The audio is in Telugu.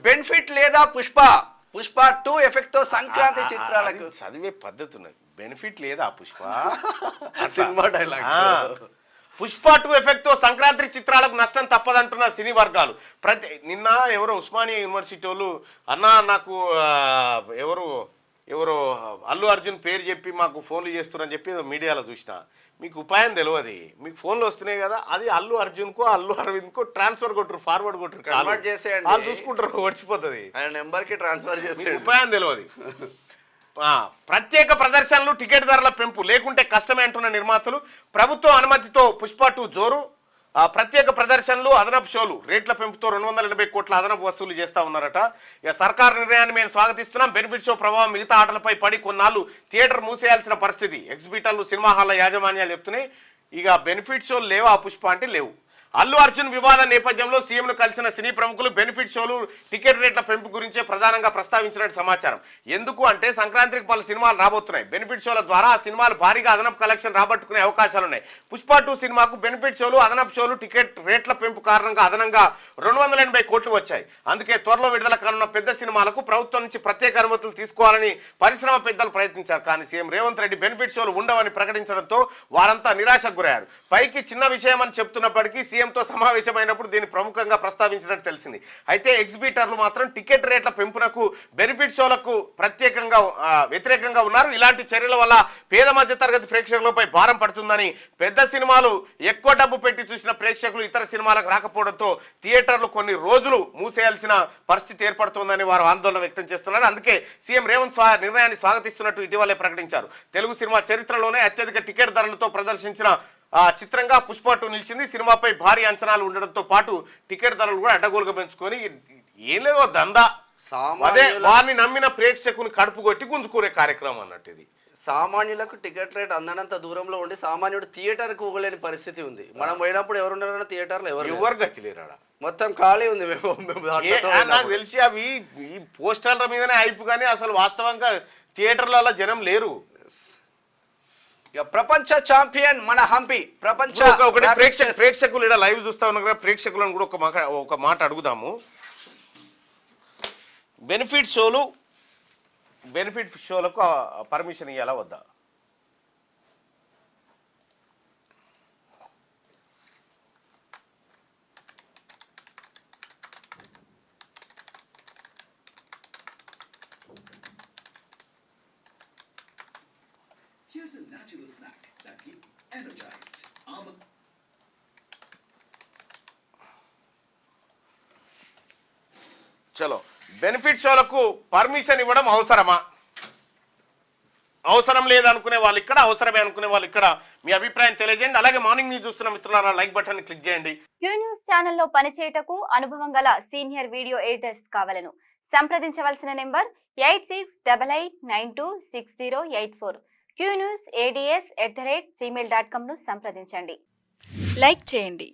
బెనిఫిట్ లేదా పుష్ప 2 ఎఫెక్ట్ తో సంక్రాంతి చిత్రాలకు చదివే పద్ధతి ఉన్నది. బెనిఫిట్ లేదా Pushpa cinema dialogue. Pushpa 2 effect తో సంక్రాంతి చిత్రాలకు నష్టం తప్పదంటున్న సినీ వర్గాలు. నిన్న ఎవరో ఉస్మానియా యూనివర్సిటీ వాళ్ళు అన్నా నాకు ఎవరు అల్లు అర్జున్ పేరు చెప్పి మాకు ఫోన్లు చేస్తున్నారని చెప్పి మీడియాలో చూసిన. మీకు ఉపాయం తెలియదు, మీకు ఫోన్లు వస్తున్నాయి కదా, అది అల్లు అర్జున్కో అల్లు అరవింద్కో ట్రాన్స్ఫర్ కొట్టరు, ఫార్వర్డ్ కొట్టరు, కన్వర్ట్ చేసేయండి, వాళ్ళు చూసుకుంటారు, వచ్చిపోతుంది, ఆయన నెంబర్కి ట్రాన్స్ఫర్ చేసి. ఉపాయం తెలియదు. ప్రత్యేక ప్రదర్శనలు, టికెట్ ధరల పెంపు లేకుంటే కష్టమే అంటున్న నిర్మాతలు. ప్రభుత్వ అనుమతితో పుష్ప 2 జోరు. ప్రత్యేక ప్రదర్శనలు, అదనపు షోలు రేట్ల పెంపుతో 280 కోట్ల అదనపు వసూలు చేస్తా ఉన్నారట. ఇక సర్కార్ నిర్ణయాన్ని మేము స్వాగతిస్తున్నాం. బెనిఫిట్ షో ప్రభావం మిగతా ఆటలపై పడి కొన్నాళ్ళు థియేటర్ మూసేయాల్సిన పరిస్థితి ఎగ్జిబిటర్లు, సినిమా హాల్ల యాజమాన్యాలు చెప్తున్నాయి. ఇక బెనిఫిట్ షోలు లేవా పుష్ప అంటే లేవు. అల్లు అర్జున్ వివాద నేపథ్యంలో సీఎంను కలిసిన సినీ ప్రముఖులు బెనిఫిట్ షోలు, టికెట్ రేట్ల పెంపు గురించే ప్రధానంగా ప్రస్తావించినట్టు సమాచారం. ఎందుకు అంటే సంక్రాంతికి పలు సినిమాలు రాబోతున్నాయి. బెనిఫిట్ షోల ద్వారా ఆ సినిమాలు భారీగా అదనపు కలెక్షన్ రాబట్టుకునే అవకాశాలున్నాయి. పుష్ప 2 సినిమాకు బెనిఫిట్ షోలు, అదనపు షోలు, టికెట్ రేట్ల పెంపు కారణంగా అదనంగా 280 కోట్లు వచ్చాయి. అందుకే త్వరలో విడుదల కానున్న పెద్ద సినిమాలకు ప్రభుత్వం నుంచి ప్రత్యేక అనుమతులు తీసుకోవాలని పరిశ్రమ పెద్దలు ప్రయత్నించారు. కానీ సీఎం రేవంత్ రెడ్డి బెనిఫిట్ షోలు ఉండవని ప్రకటించడంతో వారంతా నిరాశకు గురయ్యారు. పైకి చిన్న విషయం అని చెప్తున్నప్పటికీ సీఎంతో సమావేశమైనప్పుడు దీన్ని ప్రముఖంగా ప్రస్తావించినట్టు తెలిసింది. అయితే ఎగ్జిబిటర్లు మాత్రం టికెట్ రేట్ల పెంపునకు, బెనిఫిట్ షోలకు వ్యతిరేకంగా ఉన్నారు. ఇలాంటి చర్యల వల్ల పేద మధ్య తరగతి ప్రేక్షకులపై భారం పడుతుందని, పెద్ద సినిమాలు ఎక్కువ డబ్బు పెట్టి చూసిన ప్రేక్షకులు ఇతర సినిమాలకు రాకపోవడంతో థియేటర్లు కొన్ని రోజులు మూసేయాల్సిన పరిస్థితి ఏర్పడుతోందని వారు ఆందోళన వ్యక్తం చేస్తున్నారు. అందుకే సీఎం రేవంత్ నిర్ణయాన్ని స్వాగతిస్తున్నట్టు ఇటీవలే ప్రకటించారు. తెలుగు సినిమా చరిత్రలోనే అత్యధిక టికెట్ ధరలతో ప్రదర్శించిన చిత్రంగా పుష్ప 2 నిలిచింది. సినిమాపై భారీ అంచనాలు ఉండడంతో పాటు టికెట్ ధరలు కూడా అడ్డగోలుగా పెంచుకొని ఏం లేదో దందా, అదే వారిని నమ్మిన ప్రేక్షకుని కడుపు కొట్టి గుంజుకునే కార్యక్రమం అన్నట్టు. ఇది సామాన్యులకు టికెట్ రేట్ అందనంత దూరంలో ఉండి సామాన్యుడు థియేటర్కి పోగలేని పరిస్థితి ఉంది. మనం పోయినప్పుడు ఎవరున్నారన్న థియేటర్లో ఎవరు గతి లేరాడ, మొత్తం ఖాళీ ఉంది. నాకు తెలిసి అవి ఈ పోస్టర్ల మీదనే హైప్, కానీ అసలు వాస్తవంగా థియేటర్లలో జనం లేరు. ప్రపంచ ఛాంపియన్ మన హంపి. ప్రపంచ ప్రేక్షకులు ఇక్కడ లైవ్ చూస్తా ఉన్నారు కదా, ప్రేక్షకులను కూడా ఒక మాట అడుగుదాము. బెనిఫిట్ షోలకు పర్మిషన్ ఇవ్వాలా వద్దా? Here's a natural snack that keeps energized. చలో, బెనిఫిట్ షోలకు పర్మిషన్ ఇవ్వడం అవసరమా? అవసరం లేదనుకునే వాళ్ళు ఇక్కడ, అవసరమే అనుకునే వాళ్ళు ఇక్కడ మీ అభిప్రాయం తెలియజేయండి. అలాగే మార్నింగ్ న్యూస్ చూస్తున్న మిత్రులారా లైక్ బటన్ క్లిక్ చేయండి. క్యూ న్యూస్ ఛానల్లో పనిచేయటకు అనుభవం గల సీనియర్ వీడియో ఎడిటర్స్ కావాలను సంప్రదించవలసిన నెంబర్ 8688926084. qnewsads@gmail.com ను సంప్రదించండి. లైక్ చేయండి.